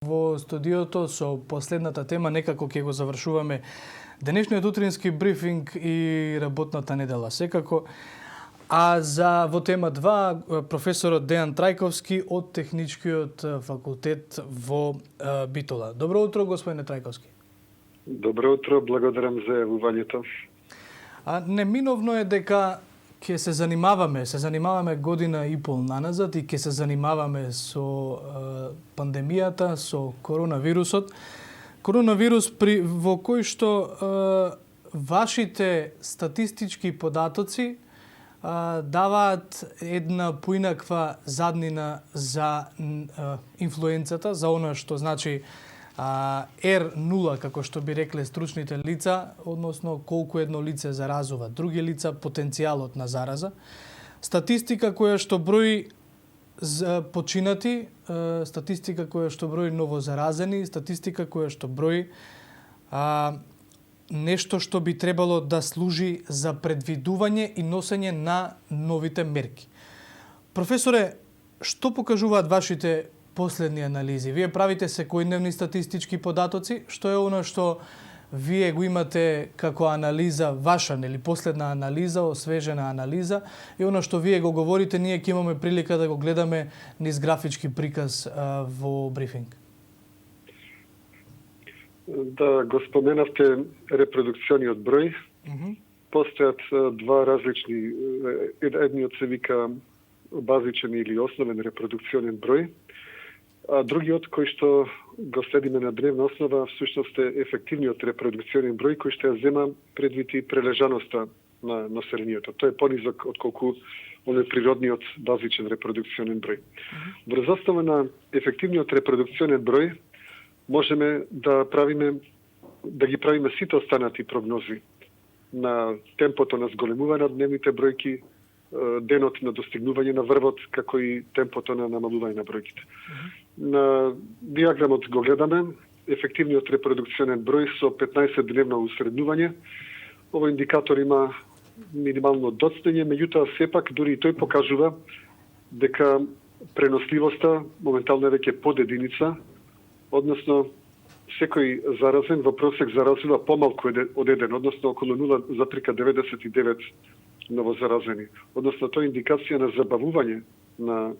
Во студиото со последната тема некако ќе го завршуваме денешниот утрински брифинг и работната недела секако. А во тема 2 професорот Дејан Трајковски од Техничкиот факултет во Битола. Добро утро, господине Трајковски. Добро утро, благодарам за јавувањето. Неминовно е дека ќе се занимаваме година и пол наназад и ќе се занимаваме со пандемијата, со коронавирусот. Коронавирус во кој што вашите статистички податоци даваат една поинаква заднина за инфлуенцата, за она што значи R0, како што би рекле стручните лица, односно колку едно лице заразува други лица, потенцијалот на зараза. Статистика која што брои починати, статистика која што брои новозаразени, статистика која што брои нешто што би требало да служи за предвидување и носење на новите мерки. Професоре, што покажуваат вашите последни анализи? Вие правите секојдневни статистички податоци. Што е оно што вие го имате како анализа ваша, нели последна анализа, освежена анализа, и оно што вие го говорите, ние ќе имаме прилика да го гледаме низ графички приказ во брифинг? Да, го споменавте репродукциониот број. Постојат два различни, едниот се вика базичен или основен репродукционен број, а другиот кој што го следиме на дневна основа всушност е ефективниот репродукционен број кој што ја зема предвид и прележаноста на населението. Тој е понизок отколку оној природниот базичен репродукционен број. Врз основа на ефективниот репродукционен број можеме да ги правиме сите останати прогнози на темпото на зголемување на дневните бројки, денот на достигнување на врвот, како и темпото на намалување на бројките. На диаграмот го гледаме ефективниот репродукционен број со 15-дневно усреднување. Овој индикатор има минимално доцнење, меѓутоа сепак дури и тој покажува дека преносливоста моментално е веќе под единица, односно секој заразен во просек заразува помалку од еден, односно околу 0,99 новозаразени. Односно тоа е индикација на забавување на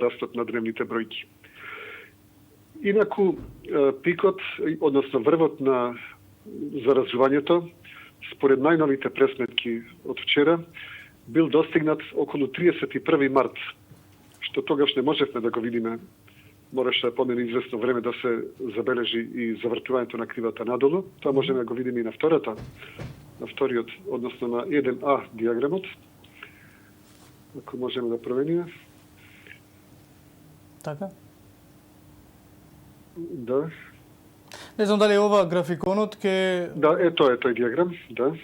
растот на дневните бројки. Инаку пикот, односно врвот на заразувањето, според најновите пресметки од вчера, бил достигнат околу 31 март, што тогаш не можевме да го видиме. Мораше да помине известно време да се забележи и завртувањето на кривата надолу. Тоа можеме да го видиме и на вториот, односно на 1А диаграмот. Ако можеме да промениме. Така? Да. Не знам дали ова графиконот ке... Да, тоа е тој диаграм, да.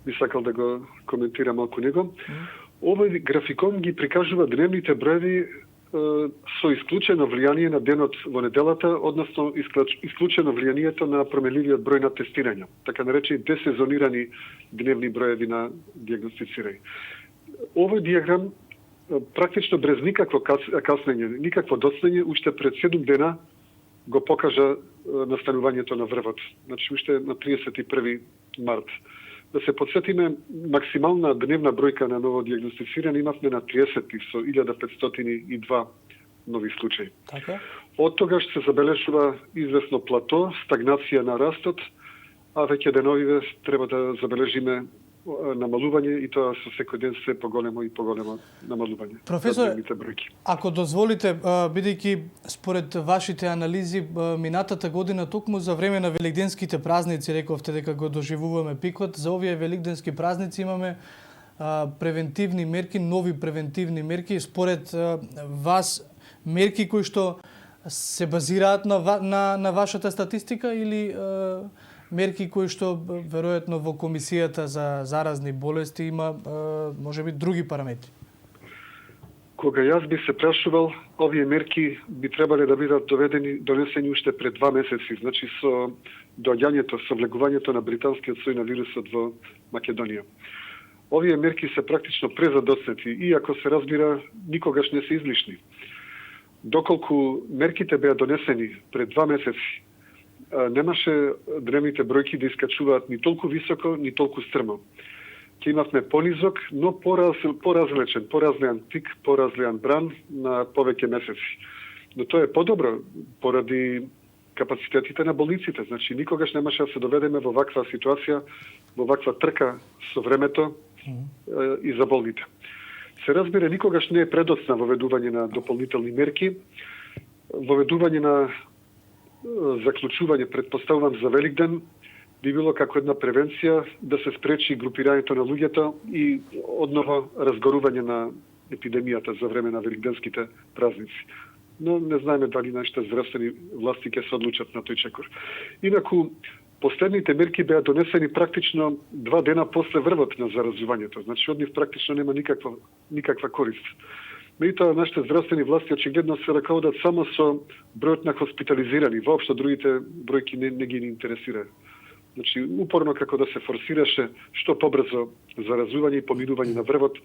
Би сакал да го коментирам малку него. Овој графикон ги прикажува дневните броеви со исклучено влијание на денот во неделата, односно исклучено влијанието на променливиот број на тестирања, така наречени десезонирани дневни броеви на диагностицирање. Овој диаграм практично без никакво каснење, никакво доцнење, уште пред 7 дена го покажа настанувањето на врвот. Значи уште на 31 март. Да се подсетиме, максимална дневна бројка на ново диагностицирани имавме на 30 со 1502 нови случаи. Така? Од тогаш се забележува известно плато, стагнација на растот, а веќе деновиве треба да забележиме намалување и тоа со секој ден се поголемо и поголемо намалување. Професор, ако дозволите, бидејќи според вашите анализи минатата година токму за време на великденските празници рековте дека го доживуваме пикот, за овие великденски празници имаме превентивни мерки, нови превентивни мерки, според вас мерки кои што се базираат на вашата статистика или мерки кои што веројатно во Комисијата за заразни болести има можеби други параметри? Кога јас би се прашувал, овие мерки би требале да бидат донесени уште пред 2 месеци, значи со доаѓањето, со влегувањето на британскиот сој на вирусот во Македонија. Овие мерки се практично презадоцнети и ако се разбира, никогаш не се излишни. Доколку мерките беа донесени пред 2 месеци, немаше дневните бројки да искачуваат ни толку високо, ни толку стрмо. Ќе имавме понизок, но поразличен, поразлијан пик, поразлијан бран на повеќе месеци. Но тоа е подобро поради капацитетите на болниците. Значи, никогаш немаше да се доведеме во ваква ситуација, во ваква трка со времето и за болните. Се разбира, никогаш не е предоцна воведување на дополнителни мерки, воведување на заклучување, предпоставувам за Великден, би било како една превенција да се спречи групирањето на луѓето и одново разгорување на епидемијата за време на великденските празници. Но не знаеме дали нашите здравствени власти ќе се одлучат на тој чекор. Инаку, последните мерки беа донесени практично 2 дена после врвот на заразувањето. Значи, од нив практично нема никаква корист. Меѓутоа, нашите здравствени власти очигледно се раководат само со бројот на хоспитализирани. Воопшто другите бројки не ги интересираат. Значи, упорно како да се форсираше што побрзо заразување и поминување на врвот,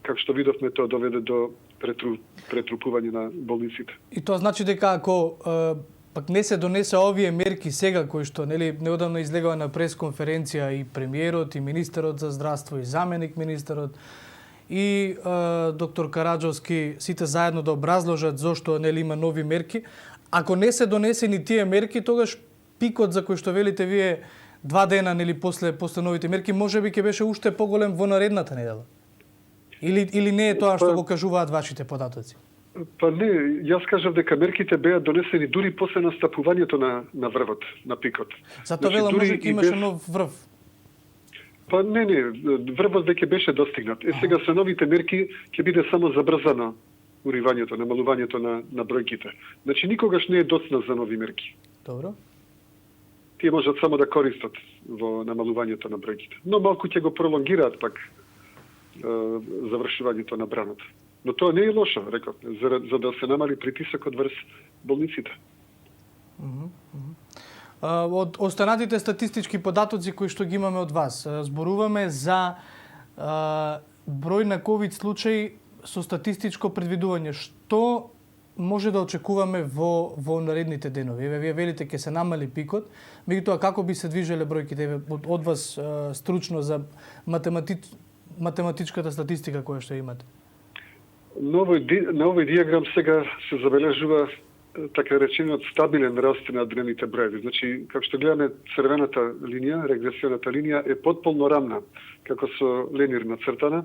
како што видовме, тоа доведе до претрупување на болниците. И тоа значи дека ако пак не се донесе овие мерки сега, кои што неодамно излегува на пресконференција и премиерот, и министерот за здравство, и заменик министерот, и доктор Караджовски, сите заедно да образложат зошто има нови мерки. Ако не се донесени тие мерки, тогаш пикот за кој што велите вие 2 дена после новите мерки, можеби ќе беше уште поголем во наредната недела. Или не е тоа што го кажуваат вашите податоци? Па не, јас кажав дека мерките беа донесени дури после настапувањето на врвот, на пикот. Затоа велам може ќе имаше нов врв. Па не, врвот веќе беше достигнат. Сега со новите мерки ќе биде само забрзано уривањето, намалувањето на бројките. Значи никогаш не е доцна за нови мерки. Добро. Тие можат само да користат во намалувањето на бројките. Но малку ќе го пролонгираат пак завршувањето на бранот. Но тоа не е лошо, реков, за да се намали притисокот врз болниците. Од останатите статистички податоци кои што ги имаме од вас, зборуваме за број на ковид случаи со статистичко предвидување. Што може да очекуваме во наредните денови? Вие велите ќе се намали пикот, меѓутоа како би се движеле бројките од вас стручно за математичката статистика која што имате? На овој диаграм сега се забележува така речениот стабилен раст на дневните броеви. Значи, како што гледаме, црвената линија, регресионата линија е потполно рамна, како со ленир нацртана.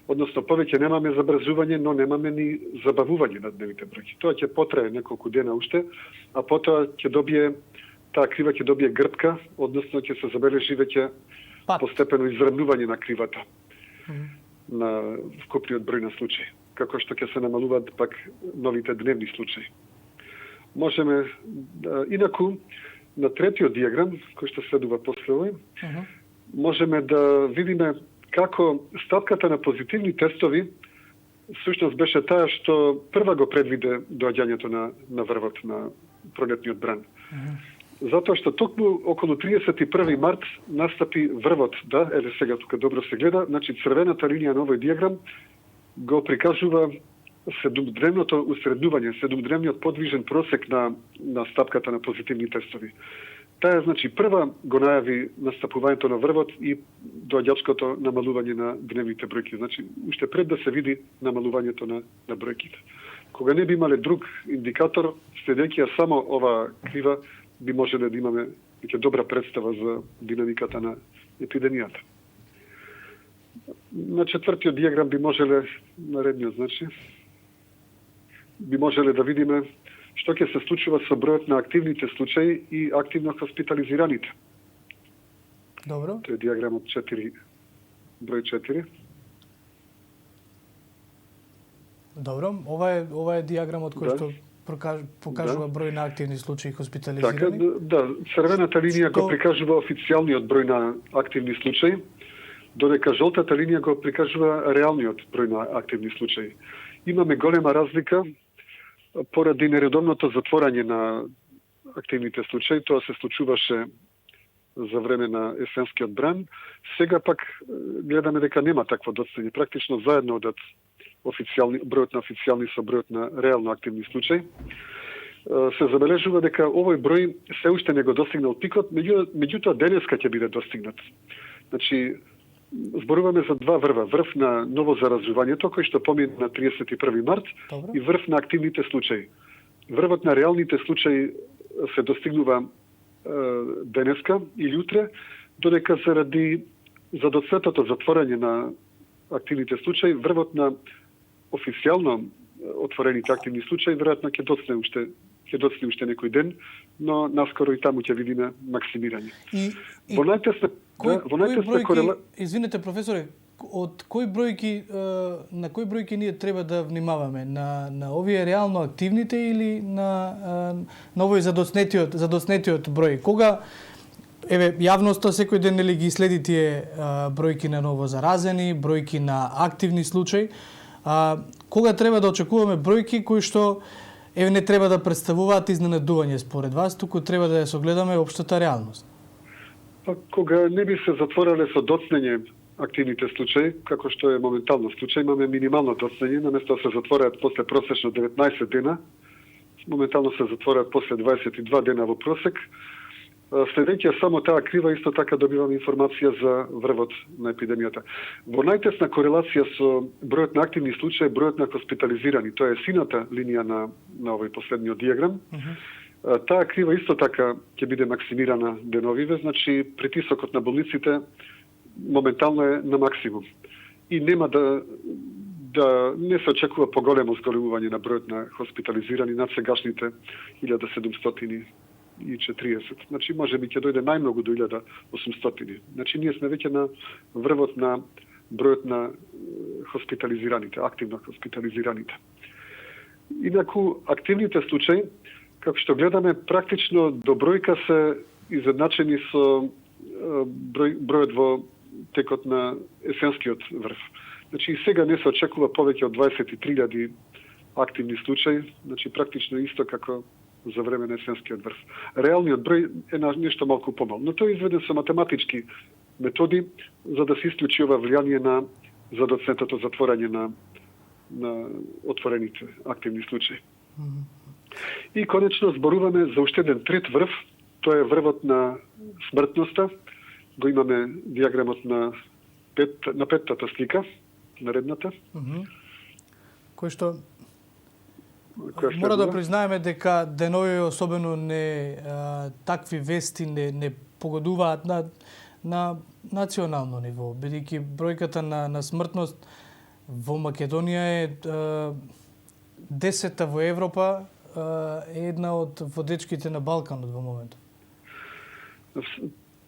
Односно, повеќе немаме забрзување, но немаме ни забавување на дневните бројки. Тоа ќе потрае неколку дена уште, а потоа таа крива ќе добие грбка, односно ќе се забележи веќе постепено изравнување на кривата на вкупниот број на случаи, како што ќе се намалуваат пак новите дневни случаи. Можеме, инаку, на третиот диаграм, кој што следува после овој, можеме да видиме како стапката на позитивни тестови всушност беше таа што прва го предвиде доаѓањето на врвот на пролетниот бран. Затоа што токму околу 31. март настапи врвот, еве сега тука добро се гледа, значи црвената линија на овој диаграм го прикажува 7-дневното усреднување, 7-дневниот подвижен просек на стапката на позитивни тестови. Таа значи прва го најави настапувањето на врвот и доаѓачкото намалување на дневните бројки. Значи уште пред да се види намалувањето на бројките. Кога не би имале друг индикатор, следејќи ја само ова крива, би можеле да имаме веќе добра представа за динамиката на епидемијата. На четвртиот диаграм би можеле, наредниот значи, би можеле да видиме што ќе се случува со бројот на активните случаи и активно хоспитализираните. Добро. Тоа е диаграмот 4, број 4. Добро, ова е диаграмот кој што покажува број на активни случаи хоспитализирани. Така, црвената линија го прикажува официјалниот број на активни случаи, додека жолтата линија го прикажува реалниот број на активни случаи. Имаме голема разлика поради нередовното затворање на активните случаи. Тоа се случуваше за време на есенскиот бран. Сега пак гледаме дека нема такво доцнење. Практично заедно одат бројот на официјални со бројот на реално активни случаи. Се забележува дека овој број се уште не го достигнал пикот, меѓутоа денеска ќе биде достигнат. Значи, зборуваме за два врва. Врв на ново заразувањето, кој што помина на 31 март, Добро. и врв на активните случаи. Врвот на реалните случаи се достигнува денеска или утре, додека заради задоцветото затворање на активните случаи, врвот на официјално отворените активни случаи веројатно ќе доцне уште некој ден, но наскоро и таму ќе видиме максимирање. Во најтесна Извинете, професоре, од на кои бројки ние треба да внимаваме? На овие реално активните или на овој задоцнетиот број? Кога јавноста секој ден нели ги следи тие бројки на ново заразени, бројки на активни случаи, кога треба да очекуваме бројки кои што не треба да представуваат изненадување според вас, туку треба да ја согледаме општата реалност? Кога не би се затворале со доцнење активните случаи, како што е моментално случај, имаме минимално доцнење, наместо да се затвораат после просечно 19 дена, моментално се затвораат после 22 дена во просек. Следејќи само таа крива, исто така добиваме информација за врвот на епидемијата. Во најтесна корелација со бројот на активни случаи, бројот на хоспитализирани, тоа е сината линија на овој последниот дијаграм. Таа крива исто така ќе биде максимирана деновиве, значи притисокот на болниците моментално е на максимум. И нема да не се очекува поголемо зголемување на бројот на хоспитализирани над сегашните 1740. Значи, може би ќе дојде најмногу до 1800. Значи, ние сме веќе на врвот на бројот на хоспитализираните, активно хоспитализираните. Инаку, активните случаи, како што гледаме, практично до бројка се изедначени со бројот во текот на есенскиот врв. Значи, и сега не се очекува повеќе од 23.000 активни случаи, значи практично исто како за време на есенскиот врв. Реалниот број е нешто малку помал, но тој е изведен со математички методи за да се исклучи ова влијание на задоцнетото затворање на отворените активни случаи. И конечно зборуваме за уште еден трет врв, тоа е врвот на смртноста. Го имаме дијаграмот на петтата слика, наредната. Кој што мора да признаеме дека денови особено такви вести не погодуваат на национално ниво, бидејќи бројката на смртност во Македонија е 10-та во Европа, е една од водечките на Балканот во моментот.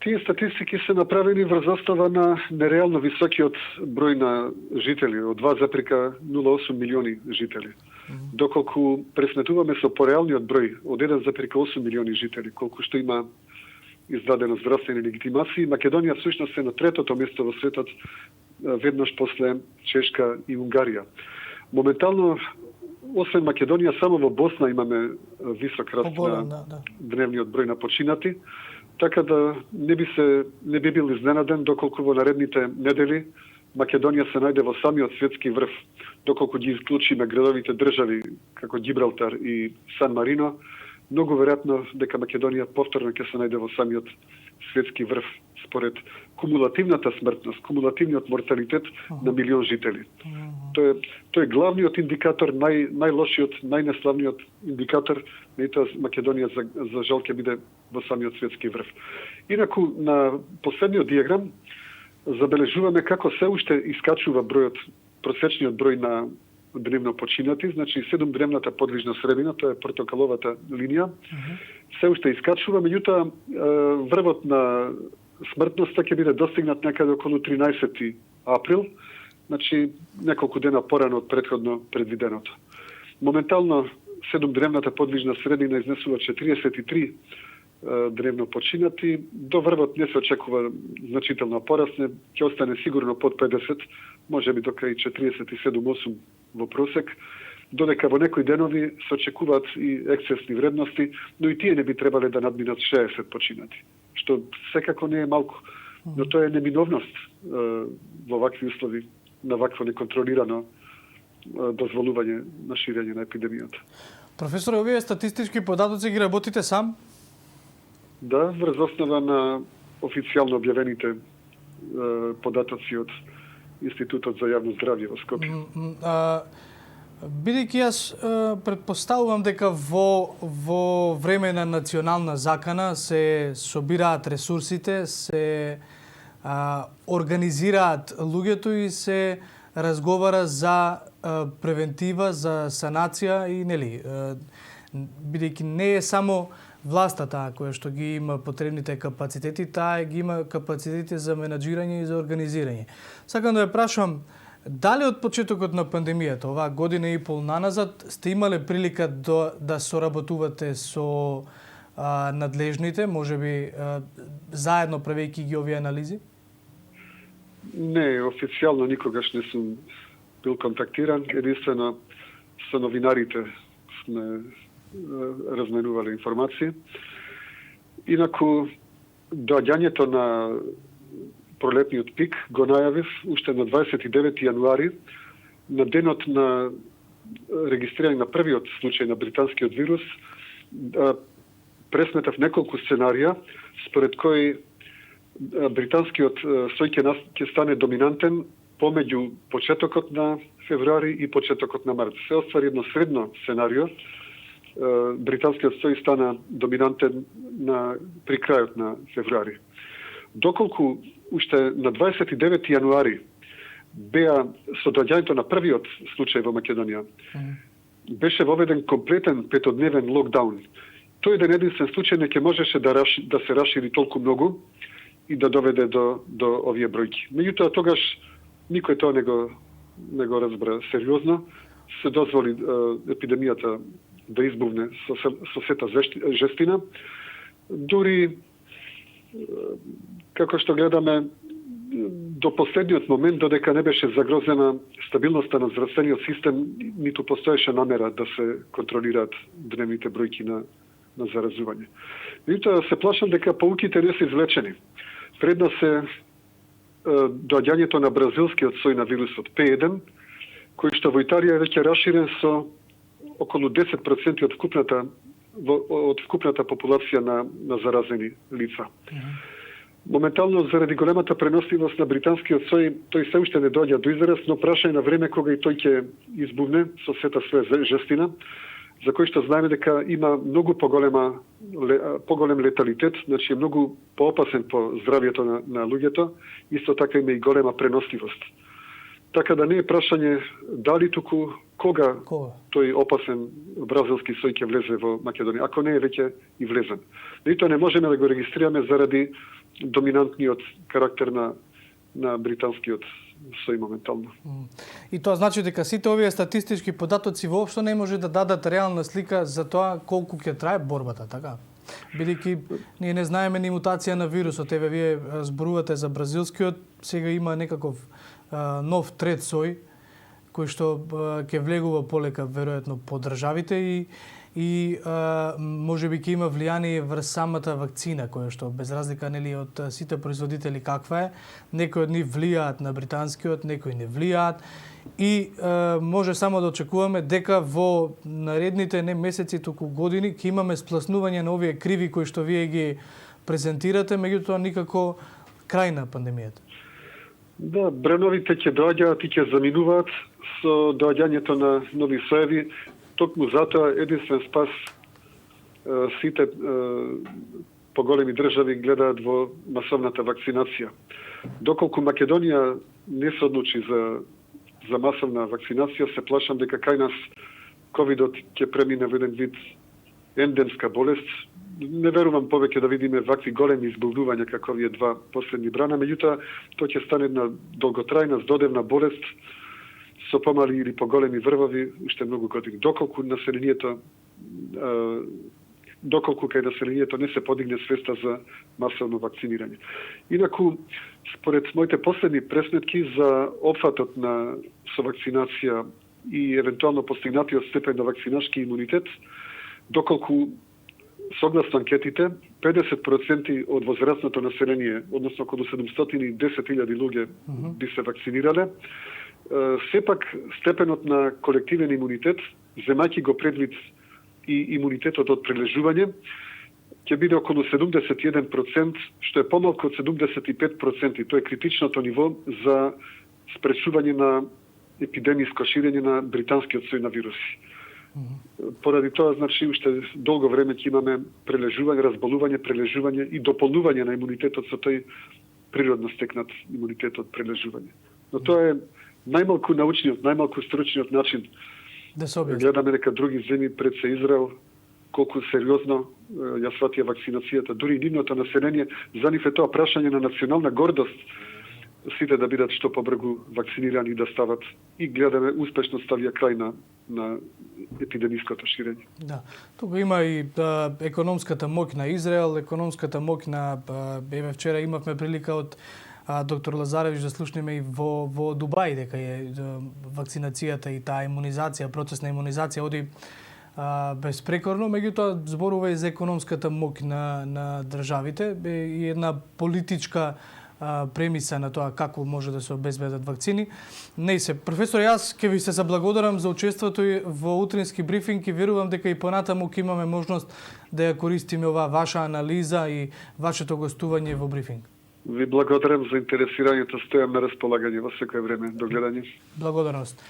Тие статистики се направени врз основа на нереално високиот број на жители, од 2,08 милиони жители. Доколку пресметуваме со пореалниот број од 1,8 милиони жители, колку што има издадено здравствени легитимации, Македонија всушност е на третото место во светот, веднаш после Чешка и Унгарија. Моментално, освен Македонија, само во Босна имаме висок раст на дневниот број на починати, така да не би бил изненаден доколку во наредните недели Македонија се најде во самиот светски врв, доколку ги исклучиме градовите држави како Ѓибралтар и Сан Марино, многу веројатно дека Македонија повторно ќе се најде во самиот светски врв според кумулативната смртност, кумулативниот морталитет на милион жители. Тој е главниот индикатор, најлошиот, најнеславниот индикатор, меѓутоа Македонија за жал ќе биде во самиот светски врв. Инаку на последниот дијаграм забележуваме како се уште искачува просечниот број на дневно починати, значи 7-дневната подвижна средина, тоа е портокаловата линија, се уште искачува, меѓутоа врвот на смртноста ќе биде достигнат некаде околу 13 април, значи неколку дена порано од претходно предвиденото. Моментално 7-дневната подвижна средина изнесува 43 древно починати, до врвот не се очекува значително порасне, ќе остане сигурно под 50, може би дока и 47-8 во просек, додека во некои денови се очекуваат и ексцесни вредности, но и тие не би требале да надминат 60 починати, што секако не е малку, но тоа е неминовност во вакви услови, на вакво неконтролирано дозволување на ширење на епидемијата. Професоре, овие статистички податоци ги работите сам? Да, врз основа на официјално објавените податоци од Институтот за јавно здравје во Скопје. Бидејќи јас претпоставувам дека во време на национална закана се собираат ресурсите, се организираат луѓето и се разговара за превентива, за санација и нели, бидејќи не е само власта таа која што ги има потребните капацитети, таа ги има капацитети за менаџирање и за организирање. Сакам да ве прашам, дали од почетокот на пандемијата, оваа година и пол наназад, сте имале прилика да соработувате со надлежните, можеби заедно правејќи ги овие анализи? Не, официјално никогаш не сум бил контактиран, единствено со новинарите сме разменувале информации. Инаку, доаѓањето на пролетниот пик го најавив уште на 29 јануари, на денот на регистрирање на првиот случај на британскиот вирус. Пресметав неколку сценарија според кои британскиот сој ќе стане доминантен помеѓу почетокот на февруари и почетокот на март. Се оствари едно средно сценарио. Британскиот сој стана доминантен при крајот на февруари. Доколку уште на 29 јануари беа со доаѓањето на првиот случај во Македонија, беше воведен комплетен петодневен локдаун. Тој еден единствен случај не ќе можеше да се расшири толку многу и да доведе до овие бројки. Меѓутоа тогаш никој тоа не го разбра сериозно. Се дозволи епидемијата да избувне со сета жестина. Дури како што гледаме, до последниот момент, додека не беше загрозена стабилноста на здравствениот систем, ниту постоеше намера да се контролираат дневните бројки на заразување. Меѓутоа се плашам дека поуките не се извлечени. Пред нас е доаѓањето на бразилскиот сој на вирусот P1, кој што во Италија е веќе расширен со околу 10% од вкупната популација на заразени лица. Моментално, заради големата преносливост на британскиот сој, тој се уште не доаѓа до израз, но прашање на време кога и тој ќе избувне со сета своја жестина, за кој што знаеме дека има многу поголем леталитет, значи е многу поопасен по здравјето на луѓето, исто така има и голема преносливост. Така да не е прашање дали туку кога тој опасен бразилски сој ќе влезе во Македонија, ако не е веќе и влезен. И тоа не можеме да го регистрираме заради доминантниот карактер на британскиот сој моментално. И тоа значи дека сите овие статистички податоци воопшто не може да дадат реална слика за тоа колку ќе трае борбата, така? Бидејќи ние не знаеме ни мутација на вирусот. Еве вие зборувате за бразилскиот, сега има некаков нов трет сој кој што ќе влегува полека веројатно по државите и можеби ќе има влијание врз самата вакцина која што без разлика нели од сите производители каква е, некои од нив влијаат на британскиот, некои не влијаат и може само да очекуваме дека во наредните не месеци туку години ќе имаме спласнување на овие криви кои што вие ги презентирате, меѓутоа никако крај на пандемијата. Да, бреновите ќе доаѓаат и ќе заминуваат со доаѓањето на нови соеви. Токму затоа единствен спас сите поголеми држави гледаат во масовната вакцинација. Доколку Македонија не се одлучи за масовна вакцинација, се плашам дека кај нас ковидот ќе премине во еден вид ендемска болест. Не верувам повеќе да видиме вакви големи избилдувања како овие два последни брана, меѓутоа тоа ќе стане една долготрајна, здодевна болест со помали или поголеми врвови уште многу години. Доколку кај населението не се подигне свеста за масовно вакцинирање. Инаку, според моите последни пресметки за опфатот со вакцинација и евентуално постигнатиот степен на вакцинашки имунитет, доколку согласно анкетите, 50% од возрастното население, односно околу 710.000 луѓе би се вакцинирале, сепак степенот на колективен имунитет, земајќи го предвид и имунитетот од прележување, ќе биде околу 71%, што е помалку од 75%, и тоа е критичното ниво за спречување на епидемиско ширење на британскиот сој на вируси. Поради тоа, значи, уште долго време ќе имаме прележување, разболување, прележување и дополнување на имунитетот со тој природно стекнат имунитет од прележување. Но тоа е најмалку научниот, најмалку стручниот начин Да се објасни. гледаме дека други земји пред се Израел колку сериозно ја сватија вакцинацијата, дури и нивното население, за нив е тоа прашање на национална гордост сите да бидат што побрзо вакцинирани и да стават, и гледаме успешно ставија крај на епидемиското ширење. Да. Тука има и економската моќ на Израел, економската моќ на еве вчера имавме прилика од доктор Лазаревич да слушнеме и во Дубај дека е вакцинацијата и таа имунизација, процес на имунизација оди безпрекорно, меѓутоа зборува и за економската моќ на државите и една политичка премиса на тоа како може да се обезбедат вакцини. Не се, професор, јас ќе ви се заблагодарам за учеството во утрински брифинг и верувам дека и понатаму ќе имаме можност да ја користиме оваа ваша анализа и вашето гостување во брифинг. Ви благодарам за интересирањето, стојам на располагање во секое време до гледање. Благодарност.